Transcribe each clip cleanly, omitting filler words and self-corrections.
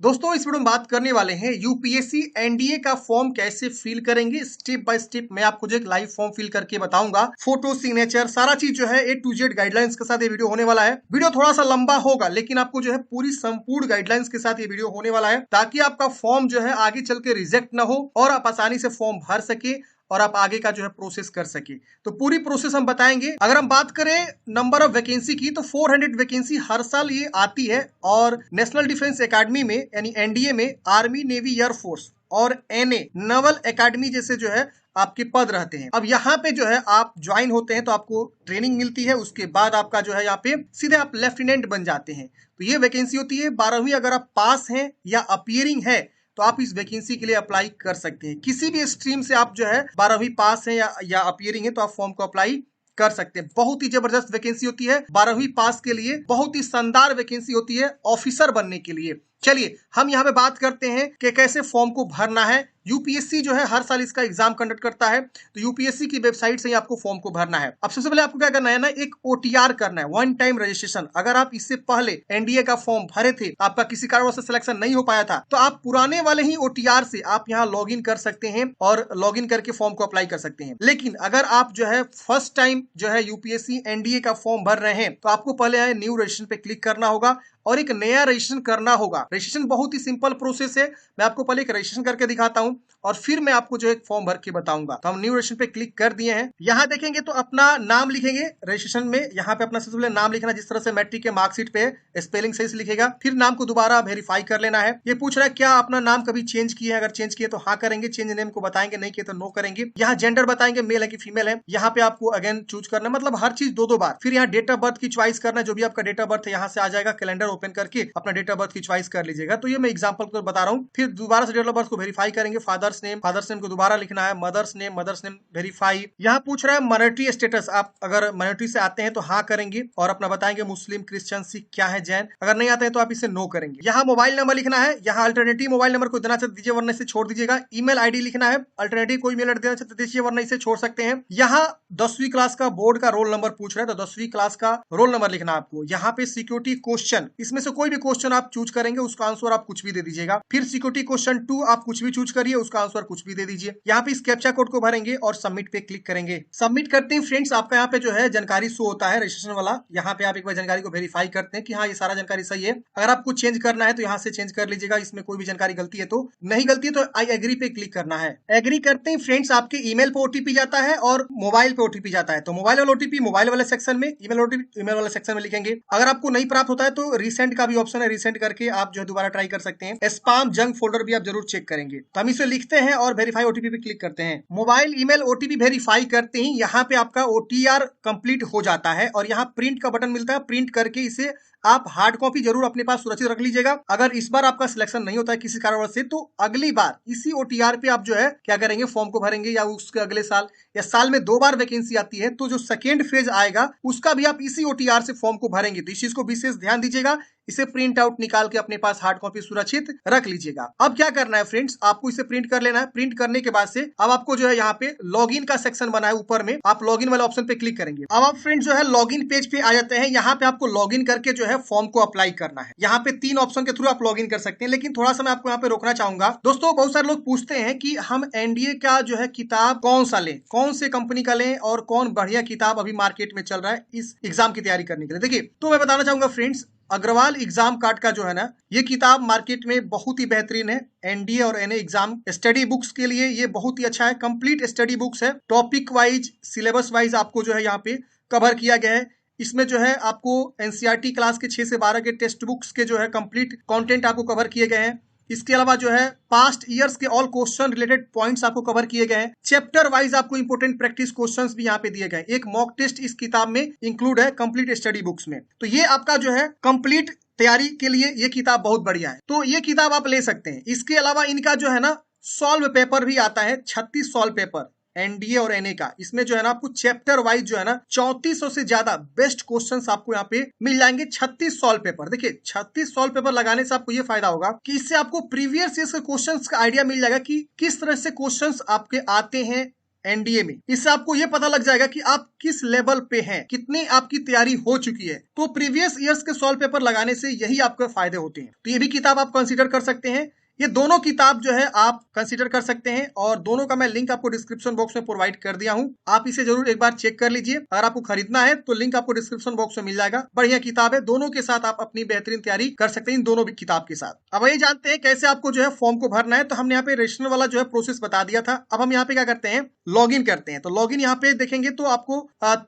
दोस्तों इस वीडियो में बात करने वाले हैं यूपीएससी एनडीए का फॉर्म कैसे फिल करेंगे। स्टेप बाय स्टेप मैं आपको जो एक लाइव फॉर्म फिल करके बताऊंगा। फोटो, सिग्नेचर, सारा चीज जो है A to Z गाइडलाइंस के साथ ये वीडियो होने वाला है। वीडियो थोड़ा सा लंबा होगा लेकिन आपको जो है पूरी संपूर्ण गाइडलाइंस के साथ ये वीडियो होने वाला है, ताकि आपका फॉर्म जो है आगे चल के रिजेक्ट ना हो और आप आसानी से फॉर्म भर सके और आप आगे का जो है प्रोसेस कर सके। तो पूरी प्रोसेस हम बताएंगे। अगर हम बात करें नंबर ऑफ वैकेंसी की, तो 400 वैकेंसी हर साल ये आती है और नेशनल डिफेंस एकेडमी में यानी एनडीए में आर्मी, नेवी, एयरफोर्स और एनए नवल एकेडमी जैसे जो है आपके पद रहते हैं। अब यहाँ पे जो है आप ज्वाइन होते हैं तो आपको ट्रेनिंग मिलती है, उसके बाद आपका जो है यहाँ पे सीधे आप लेफ्टिनेंट बन जाते हैं। तो ये वैकेंसी होती है 12वीं। अगर आप पास हैं या अपीयरिंग है तो आप इस वैकेंसी के लिए अप्लाई कर सकते हैं। किसी भी स्ट्रीम से आप जो है 12वीं पास है या अपीयरिंग है तो आप फॉर्म को अप्लाई कर सकते हैं। बहुत ही जबरदस्त वैकेंसी होती है 12वीं पास के लिए, बहुत ही शानदार वैकेंसी होती है ऑफिसर बनने के लिए। चलिए हम यहाँ पे बात करते हैं कि कैसे फॉर्म को भरना है। यूपीएससी जो है हर साल इसका एग्जाम कंडक्ट करता है, तो यूपीएससी की वेबसाइट से ही आपको फॉर्म को भरना है। अब सबसे पहले आपको क्या करना है ना, एक ओटीआर करना है, वन टाइम रजिस्ट्रेशन। अगर आप इससे पहले एनडीए का फॉर्म भरे थे, आपका किसी कारणवश से सिलेक्शन नहीं हो पाया था, तो आप पुराने वाले ही ओटीआर से आप यहाँ लॉग इन कर सकते हैं और लॉग इन करके फॉर्म को अप्लाई कर सकते हैं। लेकिन अगर आप जो है फर्स्ट टाइम जो है यूपीएससी एनडीए का फॉर्म भर रहे हैं, तो आपको पहले न्यू रजिस्ट्रेशन पे क्लिक करना होगा और एक नया रजिस्ट्रेशन करना होगा। रजिस्ट्रेशन बहुत ही सिंपल प्रोसेस है। मैं आपको पहले एक रजिस्ट्रेशन करके दिखाता हूं और फिर मैं आपको जो एक फॉर्म भर के बताऊंगा। तो हम न्यू रजिस्ट्रेशन पे क्लिक कर दिए हैं। यहाँ देखेंगे तो अपना नाम लिखेंगे रजिस्ट्रेशन में। यहाँ पे अपना सबसे पहले नाम लिखना, जिस तरह से मैट्रिक के मार्कशीट पे स्पेलिंग सही से लिखेगा। फिर नाम को दोबारा वेरीफाई कर लेना है। ये पूछ रहा है क्या अपना नाम कभी चेंज किया है, अगर चेंज किया तो हाँ करेंगे, चेंज नेम को बताएंगे, नहीं किया तो नो करेंगे। यहाँ जेंडर बताएंगे मेल है कि फीमेल है। यहाँ पे आपको अगेन चूज करना, मतलब हर चीज दो बार। फिर यहाँ डेट ऑफ बर्थ की चॉइस करना, जो भी आपका डेट ऑफ बर्थ है यहाँ से आ जाएगा। कैलेंडर ओपन करके अपना डेट ऑफ बर्थ की चॉइस कर लीजिएगा। तो ये मैं एग्जांपल को बता रहा हूँ। फिर दोबारा से डेट ऑफ बर्थ को वेरीफाई करेंगे। फादर्स नेम को दोबारा लिखना है। Mother's name verify. यहाँ पूछ रहा है माइनॉरिटी स्टेटस, आप अगर माइनॉरिटी से आते हैं तो हाँ करेंगे और अपना बताएंगे मुस्लिम, क्रिश्चियन, सिख क्या है, जैन। अगर नहीं आते हैं तो आप इसे नो करेंगे। यहाँ मोबाइल नंबर लिखना है। यहाँ अल्टरनेटिव मोबाइल नंबर को देना चाहते दीजिए वरना इसे छोड़ दीजिएगा। ईमेल आईडी लिखना है। अल्टरनेटिव कोई मेल आईडी देना चाहते दीजिए वरना इसे छोड़ सकते हैं। यहाँ 10वीं क्लास का बोर्ड का रोल नंबर पूछ रहा है तो 10वीं क्लास का रोल नंबर लिखना आपको। यहाँ पे सिक्योरिटी क्वेश्चन, इसमें से कोई भी क्वेश्चन आप चूज करेंगे उसका आंसर आप कुछ भी दे दीजिएगा। फिर सिक्योरिटी क्वेश्चन 2 आप कुछ भी चूज करिए, उसका आंसर कुछ भी दे दीजिए। यहाँ पे इस कैप्चा कोड को भरेंगे और सबमिट पे क्लिक करेंगे। सबमिट करते हैं फ्रेंड्स, आपका यहाँ पे जो है जानकारी शो होता है रजिस्ट्रेशन वाला। यहाँ पे आप एक बार जानकारी को वेरीफाई करते हैं कि हाँ ये सारा जानकारी सही है। अगर आपको चेंज करना है तो यहाँ से चेंज कर लीजिएगा। इसमें कोई भी जानकारी गलती है तो, नहीं गलती है तो आई एग्री पे क्लिक करना है। एग्री करते हैं फ्रेंड्स, आपके ईमेल पे ओटीपी जाता है और मोबाइल पे ओटीपी जाता है। तो मोबाइल वाला ओटीपी मोबाइल वाले सेक्शन में, ईमेल ओटीपी ईमेल वाले सेक्शन में लिखेंगे। अगर आपको नहीं प्राप्त होता है तो रिसेंड का भी ऑप्शन है, रिसेंड करके आप जो है दोबारा ट्राई कर सकते हैं। स्पैम, जंक फोल्डर भी आप जरूर चेक करेंगे। तो हम इसे लिखते हैं और वेरीफाई ओटीपी पे क्लिक करते हैं। मोबाइल, ईमेल, ओटीपी वेरीफाई करते ही यहाँ पे आपका ओटीआर कंप्लीट हो जाता है और यहाँ प्रिंट का बटन मिलता है। प्रिंट करके इसे आप हार्ड कॉपी जरूर अपने पास सुरक्षित रख लीजिएगा। अगर इस बार आपका सिलेक्शन नहीं होता है किसी कारणवश से, तो अगली बार इसी ओटीआर पे आप जो है क्या करेंगे, फॉर्म को भरेंगे। या उसके अगले साल या साल में 2 बार वैकेंसी आती है तो जो सेकेंड फेज आएगा उसका भी आप इसी ओटीआर से फॉर्म को भरेंगे। तो इस चीज को विशेष ध्यान दीजिएगा। इसे प्रिंट आउट निकाल के अपने पास हार्ड कॉपी सुरक्षित रख लीजिएगा। अब क्या करना है फ्रेंड्स, आपको इसे प्रिंट कर लेना है। प्रिंट करने के बाद से अब आपको जो है यहाँ पे लॉगिन का सेक्शन बना है ऊपर में, आप लॉगिन वाले ऑप्शन पे क्लिक करेंगे। अब आप फ्रेंड्स जो है लॉगिन पेज पे आ जाते हैं। यहाँ पे आपको लॉगिन करके जो है फॉर्म को अप्लाई करना है। यहाँ पे 3 ऑप्शन के थ्रू आप लॉगिन कर सकते हैं, लेकिन थोड़ा सा मैं आपको यहाँ पे रोकना चाहूंगा। दोस्तों बहुत सारे लोग पूछते हैं कि हम एनडीए का जो है किताब कौन सा लें, कौन से कंपनी का लें और कौन बढ़िया किताब अभी मार्केट में चल रहा है इस एग्जाम की तैयारी करने के लिए। देखिए तो मैं बताना चाहूंगा फ्रेंड्स, अग्रवाल एग्जाम कार्ड का जो है ना ये किताब मार्केट में बहुत ही बेहतरीन है। एनडीए और एनए एग्जाम स्टडी बुक्स के लिए ये बहुत ही अच्छा है। कंप्लीट स्टडी बुक्स है, टॉपिक वाइज, सिलेबस वाइज आपको जो है यहाँ पे कवर किया गया है। इसमें जो है आपको एनसीईआरटी क्लास के 6 से 12 के टेक्स्ट बुक्स के जो है कंप्लीट कंटेंट आपको कवर किए गए हैं। इसके अलावा जो है पास्ट ईयर्स के ऑल क्वेश्चन रिलेटेड पॉइंट्स आपको कवर किए गए हैं। चैप्टर वाइज आपको इंपोर्टेंट प्रैक्टिस क्वेश्चंस भी यहाँ पे दिए गए। एक मॉक टेस्ट इस किताब में इंक्लूड है कंप्लीट स्टडी बुक्स में। तो ये आपका जो है कंप्लीट तैयारी के लिए ये किताब बहुत बढ़िया है, तो ये किताब आप ले सकते हैं। इसके अलावा इनका जो है ना सॉल्व पेपर भी आता है, 36 सॉल्व पेपर एनडीए और एनए का। इसमें जो है ना आपको चैप्टर वाइज जो है ना 3400 से ज्यादा बेस्ट क्वेश्चंस आपको यहाँ पे मिल जाएंगे। 36 सॉल्व पेपर, देखिए 36 सॉल्व पेपर लगाने से आपको ये फायदा होगा कि इससे आपको प्रीवियस ईयर के क्वेश्चंस का आइडिया मिल जाएगा कि किस तरह से क्वेश्चंस आपके आते हैं एनडीए में। इससे आपको ये पता लग जाएगा कि आप किस लेवल पे हैं, कितनी आपकी तैयारी हो चुकी है। तो प्रीवियस ईयर्स के सॉल्व पेपर लगाने से यही आपके फायदे होते हैं। तो ये भी किताब आप कंसीडर कर सकते हैं। ये दोनों किताब जो है आप कंसीडर कर सकते हैं और दोनों का मैं लिंक आपको डिस्क्रिप्शन बॉक्स में प्रोवाइड कर दिया हूं। आप इसे जरूर एक बार चेक कर लीजिए। अगर आपको खरीदना है तो लिंक आपको डिस्क्रिप्शन बॉक्स में मिल जाएगा। बढ़िया किताब है, दोनों के साथ आप अपनी बेहतरीन तैयारी कर सकते हैं इन दोनों भी किताब के साथ। अब ये जानते हैं कैसे आपको जो है फॉर्म को भरना है। तो हमने यहाँ पे रजिस्ट्रेशन वाला जो है प्रोसेस बता दिया था। अब हम यहाँ पे क्या करते हैं, लॉग इन करते हैं। तो लॉग इन यहाँ पे देखेंगे तो आपको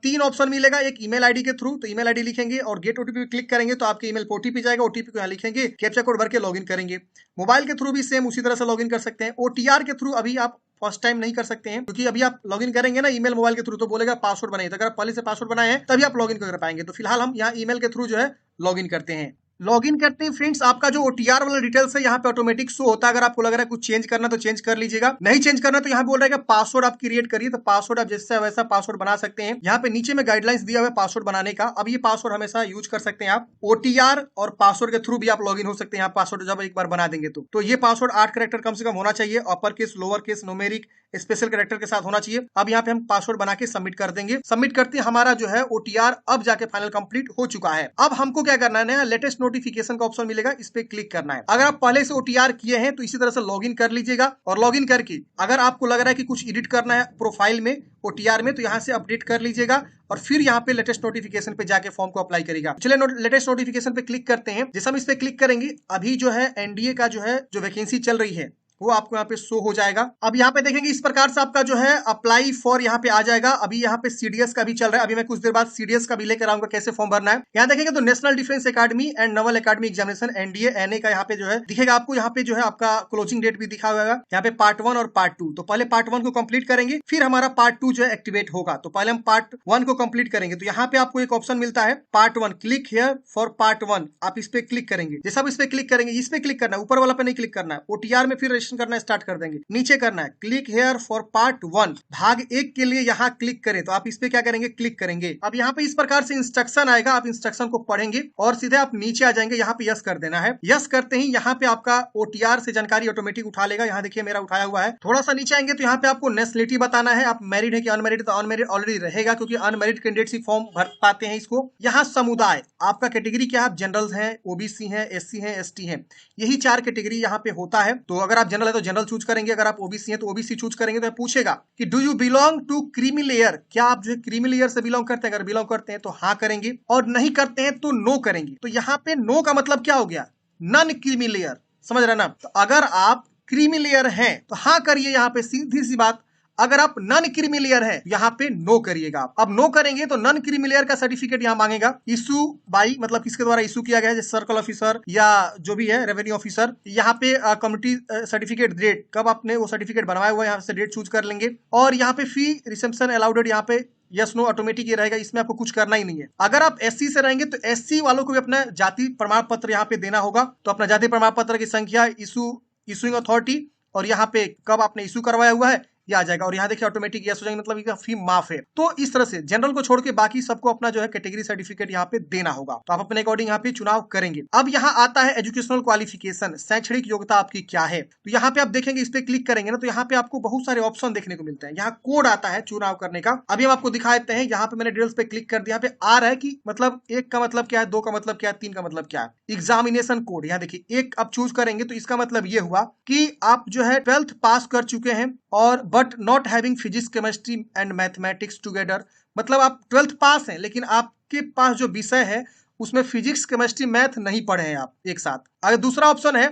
3 ऑप्शन मिलेगा। एक ईमेल आईडी के थ्रू, तो ईमेल आईडी लिखेंगे और गेट ओटीपी क्लिक करेंगे तो आपके ईमेल पर ओटीपी जाएगा। ओटीपी को यहाँ लिखेंगे, कैप्चा कोड भर के लॉग इन करेंगे। मोबाइल के थ्रू भी सेम उसी तरह से लॉगिन कर सकते हैं। ओटीआर के थ्रू अभी आप फर्स्ट टाइम नहीं कर सकते हैं, क्योंकि अभी आप लॉगिन करेंगे ना ईमेल मोबाइल के थ्रू तो बोलेगा पासवर्ड बनाइए। तो अगर आप पहले से पासवर्ड बनाए हैं तभी आप लॉगिन कर पाएंगे। तो फिलहाल हम यहाँ ईमेल के थ्रू जो है लॉगिन करते हैं। लॉगिन करते हैं फ्रेंड्स, आपका जो ओटीआर वाला डिटेल्स है यहाँ पे ऑटोमेटिक शो होता है। अगर आपको लग रहा है कुछ चेंज करना तो चेंज कर लीजिएगा, नहीं चेंज करना तो यहाँ बोल रहा है कि पासवर्ड आप क्रिएट करिए। तो पासवर्ड आप जैसा वैसा पासवर्ड बना सकते हैं। यहाँ पे नीचे में गाइडलाइंस दिया हुआ है पासवर्ड बनाने का। अब ये पासवर्ड हमेशा यूज कर सकते हैं आप। ओटीआर और पासवर्ड के थ्रू भी आप लॉगिन हो सकते हैं। पासवर्ड जब एक बार बना देंगे तो ये पासवर्ड 8 कैरेक्टर कम से कम होना चाहिए। Upper case, lower case, numeric, special character के साथ होना चाहिए। अब यहाँ पे हम पासवर्ड बना के सबमिट कर देंगे। सबमिट करते हैं, हमारा जो है ओटीआर अब जाके फाइनल कंप्लीट हो चुका है। अब हमको क्या करना है, नया लेटेस्ट नोटिफिकेशन का ऑप्शन मिलेगा, इस पे क्लिक करना है। अगर आप पहले से ओटीआर किए हैं तो इसी तरह से लॉगिन कर लीजिएगा। और लॉगिन करके अगर आपको लग रहा है कि कुछ एडिट करना है प्रोफाइल में, ओटीआर में, तो यहाँ से अपडेट कर लीजिएगा और फिर यहाँ पे लेटेस्ट नोटिफिकेशन पे जाके फॉर्म को अप्लाई करेगा। चलिए लेटेस्ट नोटिफिकेशन पे क्लिक करते हैं। जैसे हम इस पे क्लिक करेंगे, अभी जो है एनडीए का जो वैकेंसी चल रही है वो आपको यहाँ पे शो हो जाएगा। अब यहाँ पे देखेंगे इस प्रकार से आपका जो है अप्लाई फॉर यहाँ पे आ जाएगा। अभी यहाँ पे सीडीएस का भी चल रहा है। अभी मैं कुछ देर बाद सीडीएस का भी लेकर आऊंगा कैसे फॉर्म भरना है। यहाँ देखेंगे तो National Defence Academy and Naval Academy examination NDA NA का यहाँ पे जो है दिखेगा आपको। यहाँ पे जो है आपका क्लोजिंग डेट भी दिखा हुआ है। यहाँ पे पार्ट 1 और पार्ट 2। तो पहले पार्ट 1 को कंप्लीट करेंगे, फिर हमारा पार्ट 2 जो है एक्टिवेट होगा। तो पहले हम पार्ट 1 को कंप्लीट करेंगे। तो यहाँ पे आपको एक ऑप्शन मिलता है part 1, click here for part 1। आप इस पे क्लिक करेंगे। जैसा आप इस पे क्लिक करेंगे, इस पे क्लिक करना है, ऊपर वाला पे नहीं क्लिक करना है। ओटीआर में फिर रजिस्ट्रेशन करना स्टार्ट कर देंगे। नीचे करना है क्लिक हेयर फॉर पार्ट 1, भाग 1 के लिए यहाँ क्लिक करें। तो आप इस पे क्या करेंगे, क्लिक करेंगे। अब यहाँ पे इस प्रकार से इंस्ट्रक्शन आएगा, आप इंस्ट्रक्शन को पढ़ेंगे और सीधे आप नीचे आ जाएंगे। यहाँ पे यस कर देना है। यस करते ही यहाँ पे आपका ओटीआर से जानकारी ऑटोमेटिक उठा लेगा। यहाँ देखिए मेरा उठाया हुआ है। थोड़ा सा नीचे आएंगे तो यहाँ पे आपको नेशनलिटी बताना है, आप मैरिड है कि अनमैरिड। तो अनमैरिड ऑलरेडी रहेगा, क्योंकि अनमैरिड कैंडिडेट ही फॉर्म भर पाते हैं इसको। यहाँ समुदाय, आपका कैटेगरी क्या है, आप जनरल हैं, ओबीसी हैं, एससी हैं, एसटी हैं, यही 4 कैटेगरी यहाँ पे होता है। तो अगर आप जनरल है तो जनरल चूज करेंगे, अगर आप ओबीसी हैं तो ओबीसी चूज करेंगे। तो पूछेगा कि do you belong to creamy layer, क्या आप जो है क्रीमी लेयर से बिलोंग करते हैं। अगर बिलोंग करते हैं तो हाँ करेंगे और नहीं करते हैं तो नो करेंगे। तो यहाँ पे नो का मतलब क्या हो गया, नॉन क्रीमी लेयर, समझ रहे ना। तो अगर आप क्रीमी लेयर हैं तो हाँ करिए, यहाँ पे सीधी सी बात। अगर आप नॉन क्रीमी लेयर है यहाँ पे नो करिएगा। अब नो करेंगे तो नॉन क्रीमी लेयर का सर्टिफिकेट यहाँ मांगेगा। इशू बाई, मतलब किसके द्वारा इशू किया गया है, जैसे सर्कल ऑफिसर या जो भी है रेवेन्यू ऑफिसर। यहाँ पे कम्युनिटी सर्टिफिकेट डेट, कब आपने वो सर्टिफिकेट बनवाया हुआ है, यहाँ से डेट चूज कर लेंगे। और यहाँ पे फी रिसेप्शन अलाउडेड, यहाँ पे यस नो ऑटोमेटिक ये रहेगा। इसमें आपको कुछ करना ही नहीं है। अगर आप एससी से रहेंगे तो एससी वालों को भी अपना जाति प्रमाण पत्र यहाँ पे देना होगा। तो अपना जाति प्रमाण पत्र की संख्या, इशूइंग अथॉरिटी और यहाँ पे कब आपने इशू करवाया हुआ है ये आ जाएगा। और यहाँ देखिए ऑटोमेटिक यस हो जाएगा, मतलब इसका फी माफ है। तो इस तरह से जनरल को छोड़ के बाकी सबको अपना जो है कैटेगरी सर्टिफिकेट यहाँ पे देना होगा। तो आप अपने अकॉर्डिंग यहाँ पे चुनाव करेंगे। अब यहाँ आता है एजुकेशनल क्वालिफिकेशन, शैक्षणिक योग्यता आपकी क्या है। तो यहाँ पे आप देखेंगे, इस पे क्लिक करेंगे ना तो यहाँ पे आपको बहुत सारे ऑप्शन देखने को मिलते हैं। यहाँ कोड आता है चुनाव करने का। अभी हम आपको दिखा देते हैं। यहाँ पे मैंने डिटेल्स पे क्लिक कर दिया। यहाँ पे आ रहा है कि मतलब 1 का मतलब क्या है, 2 का मतलब क्या है, 3 का मतलब क्या है। एग्जामिनेशन कोड, यहाँ देखिए 1 आप चूज करेंगे तो इसका मतलब ये हुआ कि आप जो है 12th पास कर चुके हैं और but not having physics, chemistry and mathematics together. मतलब आप 12th पास हैं लेकिन आपके पास जो विषय है उसमें फिजिक्स, केमिस्ट्री, मैथ नहीं पढ़े हैं आप एक साथ। अगर दूसरा ऑप्शन है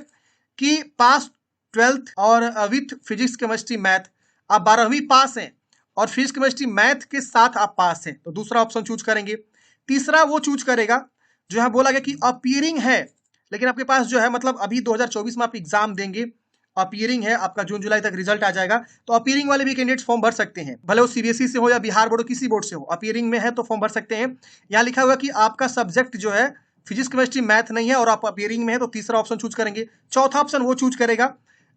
कि पास 12th और विथ फिजिक्स, केमिस्ट्री, मैथ, आप 12वीं पास हैं और फिजिक्स, केमिस्ट्री, मैथ के साथ आप पास हैं, तो दूसरा ऑप्शन चूज करेंगे। तीसरा वो चूज करेगा जो यहाँ बोला गया कि अपीयरिंग है लेकिन आपके पास जो है मतलब अभी 2024 में आप एग्जाम देंगे, अपीयरिंग है, आपका जून जुलाई तक रिजल्ट आ जाएगा। तो अपीयरिंग वाले भी कैंडिडेट्स फॉर्म भर सकते हैं, भले वो सीबीएसई से हो या बिहार बोर्ड, किसी बोर्ड से हो, अपीयरिंग में है तो फॉर्म भर सकते हैं। यहाँ लिखा हुआ कि आपका सब्जेक्ट जो है फिजिक्स, केमिस्ट्री, मैथ नहीं है और आप अपीयरिंग में है तो तीसरा ऑप्शन चूज करेंगे। चौथा ऑप्शन वो चूज करेगा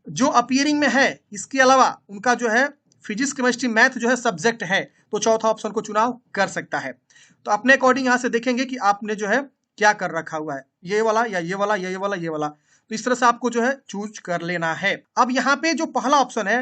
जो अपीयरिंग में है, इसके अलावा उनका जो है फिजिक्स, केमिस्ट्री, मैथ जो है सब्जेक्ट है, तो चौथा ऑप्शन को चुनाव कर सकता है। तो अपने अकॉर्डिंग यहाँ से देखेंगे कि आपने जो है क्या कर रखा हुआ है, ये वाला या ये वाला या ये वाला, ये वाला। तो इस तरह से आपको जो है चूज कर लेना है। अब यहाँ पे जो पहला ऑप्शन है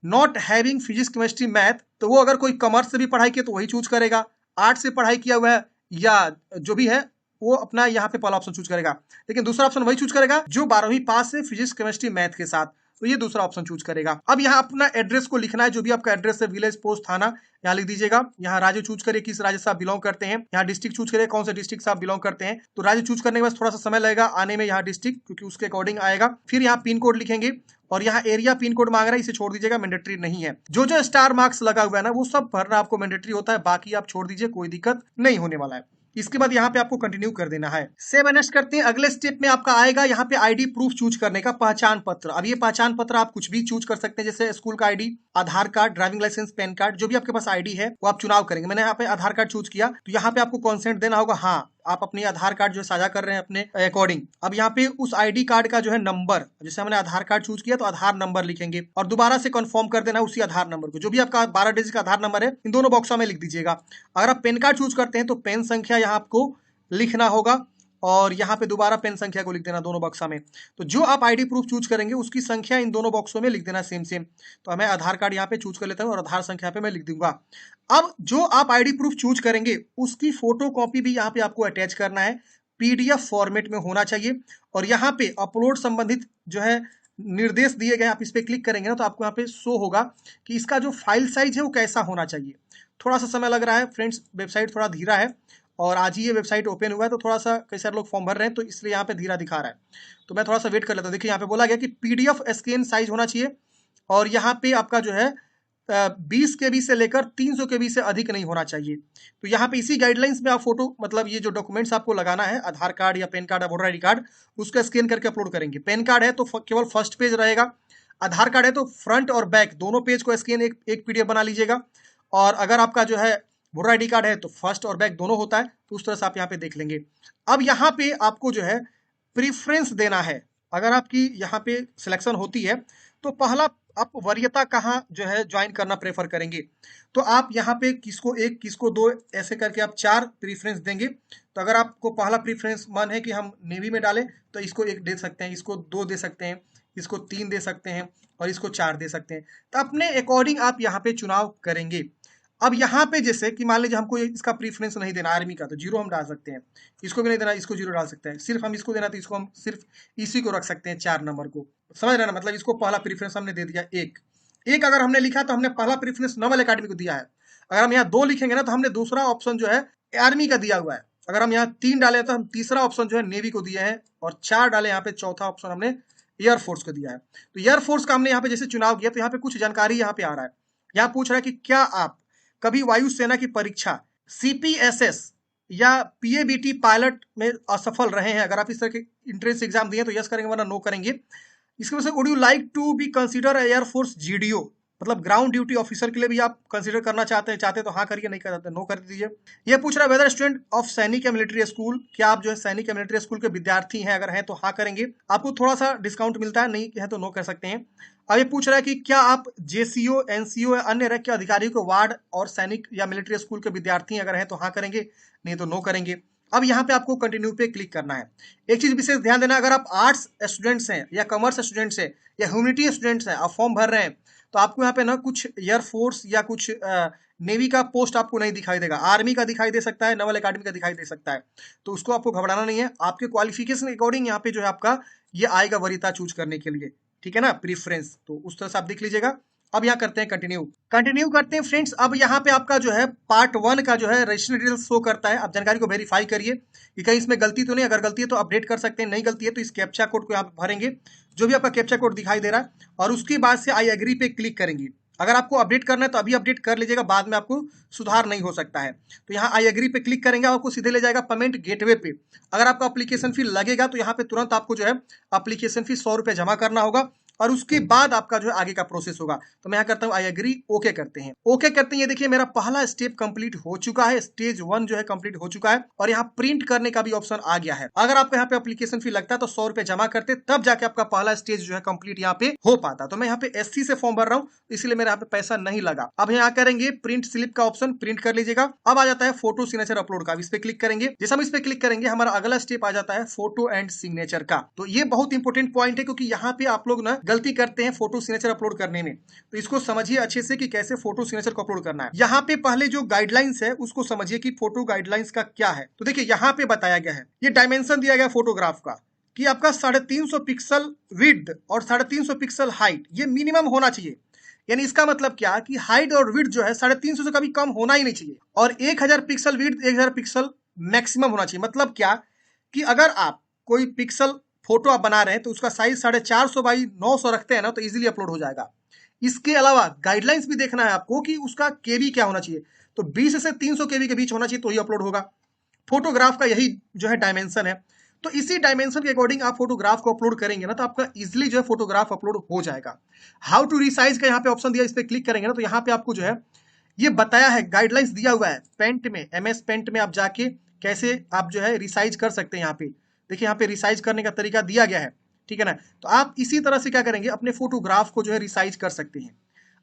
not having physics chemistry math, तो वो अगर कोई कॉमर्स से भी पढ़ाई किया तो वही चूज करेगा, आर्ट्स से पढ़ाई किया हुआ है या जो भी है वो अपना यहाँ पे पहला ऑप्शन चूज करेगा। लेकिन दूसरा ऑप्शन वही चूज करेगा जो 12वीं पास है फिजिक्स केमिस्ट्री मैथ के साथ, तो ये दूसरा ऑप्शन चूज करेगा। अब यहाँ अपना एड्रेस को लिखना है, जो भी आपका एड्रेस है, विलेज, पोस्ट, थाना, यहाँ लिख दीजिएगा। यहाँ राज्य चूज करिए किस राज्य से आप बिलोंग करते हैं, यहाँ डिस्ट्रिक्ट चूज करिए कौन से डिस्ट्रिक्ट से आप बिलोंग करते हैं। तो राज्य चूज करने के बाद थोड़ा सा समय लगेगा आने में यहाँ डिस्ट्रिक्ट, क्योंकि उसके अकॉर्डिंग आएगा। फिर यहाँ पिन कोड लिखेंगे और यहाँ एरिया पिन कोड मांग रहा है, इसे छोड़ दीजिएगा, मैंडेटरी नहीं है। जो जो स्टार मार्क्स लगा हुआ है ना वो सब भरना आपको मैंडेटरी होता है, बाकी आप छोड़ दीजिए, कोई दिक्कत नहीं होने वाला है। इसके बाद यहाँ पे आपको कंटिन्यू कर देना है। सेव नेक्स्ट करते हैं। अगले स्टेप में आपका आएगा यहाँ पे आईडी प्रूफ चूज करने का, पहचान पत्र। अब ये पहचान पत्र आप कुछ भी चूज कर सकते हैं, जैसे स्कूल का ID, Aadhaar card, driving licence, PAN card, जो भी आपके पास आईडी है वो आप चुनाव करेंगे। मैंने यहाँ पे आधार कार्ड चूज किया, तो यहाँ पे आपको कॉन्सेंट देना होगा, हाँ आप अपनी आधार कार्ड जो साझा कर रहे हैं अपने अकॉर्डिंग। अब यहाँ पे उस आईडी कार्ड का जो है नंबर, जैसे हमने आधार कार्ड चूज किया तो आधार नंबर लिखेंगे और दोबारा से कंफर्म कर देना उसी आधार नंबर को, जो भी आपका 12 डिजिट का आधार नंबर है इन दोनों बॉक्सों में लिख दीजिएगा। अगर आप पैन कार्ड चूज करते हैं तो पैन संख्या यहाँ आपको लिखना होगा और यहाँ पे दोबारा पेन संख्या को लिख देना दोनों बक्सा में। तो जो आप आईडी प्रूफ चूज करेंगे उसकी संख्या इन दोनों बॉक्सों में लिख देना सेम सेम। तो मैं आधार कार्ड यहाँ पे चूज कर लेता हूँ और आधार संख्या पे मैं लिख दूंगा। अब जो आप आईडी प्रूफ चूज करेंगे उसकी फोटो कॉपी भी यहाँ पे आपको अटैच करना है, पीडीएफ फॉर्मेट में होना चाहिए। और यहाँ पे अपलोड संबंधित जो है निर्देश दिए गए, आप इस पे क्लिक करेंगे ना तो आपको यहाँ पे शो होगा कि इसका जो फाइल साइज है वो कैसा होना चाहिए। थोड़ा सा समय लग रहा है फ्रेंड्स, वेबसाइट थोड़ा धीरा है और आज ही ये वेबसाइट ओपन हुआ है, तो थोड़ा सा कई सारे लोग फॉर्म भर रहे हैं तो इसलिए यहाँ पे धीरा दिखा रहा है, तो मैं थोड़ा सा वेट कर लेता हूँ। देखिए यहाँ पे बोला गया कि पीडीएफ स्कैन साइज होना चाहिए और यहाँ पे आपका जो है 20 KB से लेकर 300 KB से अधिक नहीं होना चाहिए। तो यहाँ पे इसी गाइडलाइंस में आप फोटो, मतलब ये जो डॉक्यूमेंट्स आपको लगाना है, आधार कार्ड या पैन कार्ड या वोटर आईडी कार्ड, उसका स्कैन करके अपलोड करेंगे। पैन कार्ड है तो केवल फर्स्ट पेज रहेगा, आधार कार्ड है तो फ्रंट और बैक दोनों पेज को स्कैन एक पीडीएफ बना लीजिएगा। और अगर आपका जो है वोटर आईडी कार्ड है तो फर्स्ट और बैक दोनों होता है, तो उस तरह से आप यहाँ पे देख लेंगे। अब यहाँ पे आपको जो है प्रीफ्रेंस देना है। अगर आपकी यहाँ पे सिलेक्शन होती है तो पहला आप वरीयता कहाँ जो है ज्वाइन करना प्रेफर करेंगे, तो आप यहाँ पे किसको एक किसको दो ऐसे करके आप 4 प्रीफ्रेंस देंगे। तो अगर आपको पहला प्रीफ्रेंस मन है कि हम नेवी में डालें तो इसको 1 दे सकते हैं, इसको 2 दे सकते हैं, इसको 3 दे सकते हैं और इसको 4 दे सकते हैं। तो अपने अकॉर्डिंग आप यहाँ पे चुनाव करेंगे। अब यहाँ पे जैसे कि मान लीजिए हमको इसका प्रीफरेंस नहीं देना आर्मी का, तो 0 हम डाल सकते हैं, इसको भी नहीं देना, इसको 0 डाल सकते हैं। सिर्फ हम इसको देना तो इसको हम सिर्फ इसी को रख सकते हैं 4 नंबर को, समझ रहे ना, मतलब इसको पहला प्रीफरेंस हमने दे दिया 1 अगर हमने लिखा तो हमने पहला प्रीफरेंस नवल अकेडमी को दिया है। अगर हम यहाँ 2 लिखेंगे ना तो हमने दूसरा ऑप्शन जो है आर्मी का दिया हुआ है। अगर हम यहाँ 3 डाले तो हम तीसरा ऑप्शन जो है नेवी को दिया है और 4 डाले यहाँ पे चौथा ऑप्शन हमने एयरफोर्स को दिया है। तो एयरफोर्स का हमने यहाँ पे जैसे चुनाव किया तो यहाँ पे कुछ जानकारी यहाँ पे आ रहा है। यहाँ पूछ रहा है कि क्या आप कभी वायुसेना की परीक्षा CPSS या PABT पायलट में असफल रहे हैं। अगर आप इस तरह के एंट्रेंस एग्जाम दिए तो यस करेंगे वरना नो करेंगे। इसकी वजह से would you like to be consider air force GDO, मतलब ग्राउंड ड्यूटी ऑफिसर के लिए भी आप कंसीडर करना चाहते हैं तो हाँ करिए, नहीं करते नो कर दीजिए। ये पूछ रहा है वेदर स्टूडेंट ऑफ सैनिक या मिलिट्री स्कूल, क्या आप जो है सैनिक या मिलिट्री स्कूल के विद्यार्थी हैं, अगर हैं तो हाँ करेंगे, आपको थोड़ा सा डिस्काउंट मिलता है, नहीं है तो नो कर सकते हैं। अब ये पूछ रहा है कि क्या आप JCO NCO या अन्य रैंक के अधिकारी को वार्ड और सैनिक या मिलिट्री स्कूल के विद्यार्थी अगर हैं तो हाँ करेंगे, नहीं तो नो करेंगे। अब यहाँ पे आपको कंटिन्यू पे क्लिक करना है। एक चीज विशेष ध्यान देना, अगर आप आर्ट्स स्टूडेंट्स हैं या कॉमर्स स्टूडेंट्स हैं या ह्यूमैनिटी स्टूडेंट्स हैं, आप फॉर्म भर रहे हैं तो आपको यहाँ पे ना कुछ एयरफोर्स या कुछ नेवी का पोस्ट आपको नहीं दिखाई देगा, आर्मी का दिखाई दे सकता है, नवल अकेडमी का दिखाई दे सकता है, तो उसको आपको घबराना नहीं है। आपके क्वालिफिकेशन के अकॉर्डिंग यहाँ पे जो है आपका ये आएगा वरीयता चूज करने के लिए, ठीक है ना, प्रीफ्रेंस, तो उस तरह से आप देख लीजिएगा। अब यहाँ करते हैं कंटिन्यू करते हैं फ्रेंड्स। अब यहाँ पे आपका जो है पार्ट 1 का जो है रजिस्ट्रेशन डिटेल्स शो करता है। आप जानकारी को वेरीफाई करिए कि कहीं इसमें गलती तो नहीं, अगर गलती है तो अपडेट कर सकते हैं, नहीं गलती है तो इस कैप्चा कोड को आप भरेंगे, जो भी आपका कैप्चा कोड दिखाई दे रहा है, और उसके बाद से आई एग्री पे क्लिक करेंगे। अगर आपको अपडेट करना है तो अभी अपडेट कर लीजिएगा, बाद में आपको सुधार नहीं हो सकता है। तो यहाँ आई एग्री पे क्लिक करेंगे, आपको सीधे ले जाएगा पेमेंट गेटवे पे। अगर आपका एप्लीकेशन फी लगेगा तो यहाँ पे तुरंत आपको जो है एप्लीकेशन फी 100 रुपये जमा करना होगा और उसके बाद आपका जो है आगे का प्रोसेस होगा। तो मैं यहाँ करता हूँ आई एग्री, ओके करते हैं। ओके करते हैं, ये देखिए मेरा पहला स्टेप कंप्लीट हो चुका है, स्टेज 1 जो है कंप्लीट हो चुका है और यहाँ प्रिंट करने का भी ऑप्शन आ गया है। अगर आपको यहाँ पे एप्लीकेशन फी लगता है तो 100 रुपये जमा करते, तब जाके आपका पहला स्टेज जो है कंप्लीट यहाँ पे हो पाता। तो मैं यहाँ पे SC से फॉर्म भर रहा हूँ, इसलिए मेरे यहाँ पे पैसा नहीं लगा। अब यहाँ करेंगे प्रिंट स्लिप का ऑप्शन, प्रिंट कर लीजिएगा। अब आ जाता है फोटो सिग्नेचर अपलोड का, इस पे क्लिक करेंगे। जैसे हम इस पे क्लिक करेंगे हमारा अगला स्टेप आ जाता है फोटो एंड सिग्नेचर का। तो ये बहुत इंपॉर्टेंट पॉइंट है, क्योंकि यहाँ पे आप लोग ना गलती करते हैं फोटो सिग्नेचर अपलोड करने में। तो इसको समझिए अच्छे से कि कैसे फोटो सिग्नेचर को अपलोड करना है। यहाँ पे पहले जो गाइडलाइंस है उसको समझिए कि फोटो गाइडलाइंस का क्या है। तो देखिए यहाँ पे बताया गया है, ये डायमेंशन दिया गया फोटोग्राफ का कि आपका 350 पिक्सल विड्थ और 350 पिक्सल हाइट ये मिनिमम होना चाहिए। यानी इसका मतलब क्या कि हाइट और विड्थ जो है 350 से कभी कम होना ही नहीं चाहिए, और 1000 पिक्सल विड्थ 1000 पिक्सल मैक्सिमम होना चाहिए। मतलब क्या कि अगर आप कोई पिक्सल फोटो आप बना रहे हैं तो उसका साइज 450 बाई 900 रखते हैं ना, तो इजीली अपलोड हो जाएगा। इसके अलावा गाइडलाइंस भी देखना है आपको कि उसका केबी क्या होना चाहिए। तो 20 से 300 केबी के बीच होना चाहिए तो ही अपलोड होगा। फोटोग्राफ का यही जो है डायमेंशन है। तो इसी डायमेंशन के अकॉर्डिंग आप फोटोग्राफ को अपलोड करेंगे ना, तो आपका इजिली जो है फोटोग्राफ अपलोड हो जाएगा। हाउ टू रिसाइज का यहाँ पे ऑप्शन दिया, इस पे क्लिक करेंगे ना, तो यहाँ पे आपको जो है ये बताया है, गाइडलाइंस दिया हुआ है पेंट में, MS पेंट में आप जाके कैसे आप जो है रिसाइज कर सकते हैं। यहाँ पे देखिए, यहाँ पे रिसाइज करने का तरीका दिया गया है, ठीक है ना। तो आप इसी तरह से क्या करेंगे, अपने फोटोग्राफ को जो है रिसाइज कर सकते हैं।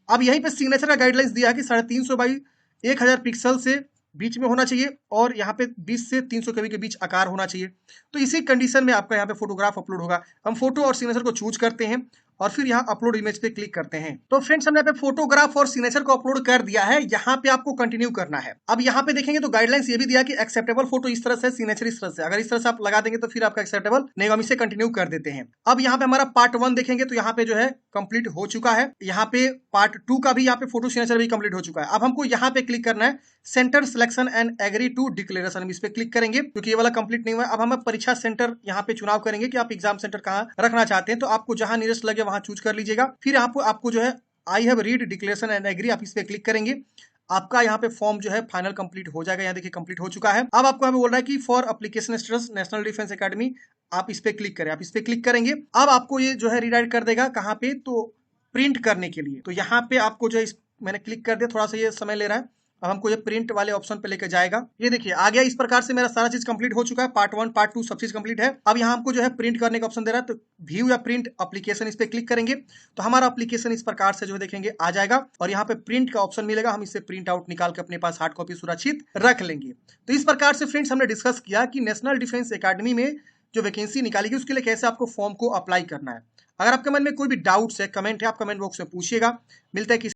अब यहीं पे सिग्नेचर का गाइडलाइंस दिया है कि 350 बाई 1000 पिक्सल से बीच में होना चाहिए, और यहाँ पे 20 से 300 केबी के बीच आकार होना चाहिए। तो इसी कंडीशन में आपका यहाँ पे फोटोग्राफ अपलोड होगा। हम फोटो और सिग्नेचर को चूज करते हैं और फिर यहाँ अपलोड इमेज पे क्लिक करते हैं। तो फ्रेंड्स, हमने यहाँ पे फोटोग्राफ और सिग्नेचर को अपलोड कर दिया है। यहाँ पे आपको कंटिन्यू करना है। अब यहाँ पे देखेंगे तो गाइडलाइंस ये भी दिया कि एक्सेप्टेबल फोटो इस तरह से, सिग्नेचर इस तरह से। अगर इस तरह से आप लगा देंगे तो फिर आपका एक्सेप्टेबल नहीं, हम इसे कंटिन्यू कर देते हैं। अब यहाँ पे हमारा पार्ट 1 देखेंगे तो यहाँ पे जो है कंप्लीट हो चुका है। यहाँ पे पार्ट 2 का भी यहाँ पे फोटो सिग्नेचर भी कंप्लीट हो चुका है। अब हमको यहाँ पे क्लिक करना है centre selection and agree to declaration. हम इस पे क्लिक करेंगे क्योंकि ये वाला कंप्लीट नहीं हुआ है। अब हम परीक्षा सेंटर यहाँ पे चुनाव करेंगे कि आप एग्जाम सेंटर कहाँ रखना चाहते हैं। तो आपको जहां नियरेस्ट लगे वहां चूज कर लीजिएगा। फिर आपको जो है I have read declaration and agree, आप इस पे क्लिक करेंगे। आपका यहाँ पे फॉर्म जो है फाइनल कंप्लीट हो जाएगा। यहाँ देखिए कंप्लीट हो चुका है। अब आपको हमें बोल रहा है कि for application status national Defence academy, आप इस पे क्लिक करें। आप इस पे क्लिक करेंगे, अब आपको ये जो है रिडायरेक्ट कर देगा कहाँ पे, तो प्रिंट करने के लिए। तो यहाँ पे आपको जो है मैंने क्लिक कर दिया, थोड़ा सा ये समय ले रहा है। अब हमको ये प्रिंट वाले ऑप्शन पे लेके जाएगा। ये देखिए आ गया। इस प्रकार से मेरा सारा चीज कंप्लीट हो चुका है। पार्ट 1 पार्ट 2 सब चीज कंप्लीट है। अब यहाँ हमको जो है प्रिंट करने का ऑप्शन दे रहा है, तो व्यू या प्रिंट एप्लीकेशन इस पे क्लिक करेंगे तो हमारा एप्लीकेशन इस प्रकार से जो है देखेंगे आ जाएगा, और यहाँ पे प्रिंट का ऑप्शन मिलेगा। हम इससे प्रिंट आउट निकाल के अपने पास हार्ड कॉपी सुरक्षित रख लेंगे। तो इस प्रकार से फ्रेंड्स हमने डिस्कस किया कि नेशनल डिफेंस एकेडमी में जो वैकेंसी निकाली गई उसके लिए कैसे आपको फॉर्म को अप्लाई करना है। अगर आपके मन में कोई भी डाउट्स है, कमेंट है, आप कमेंट बॉक्स में पूछिएगा। मिलता है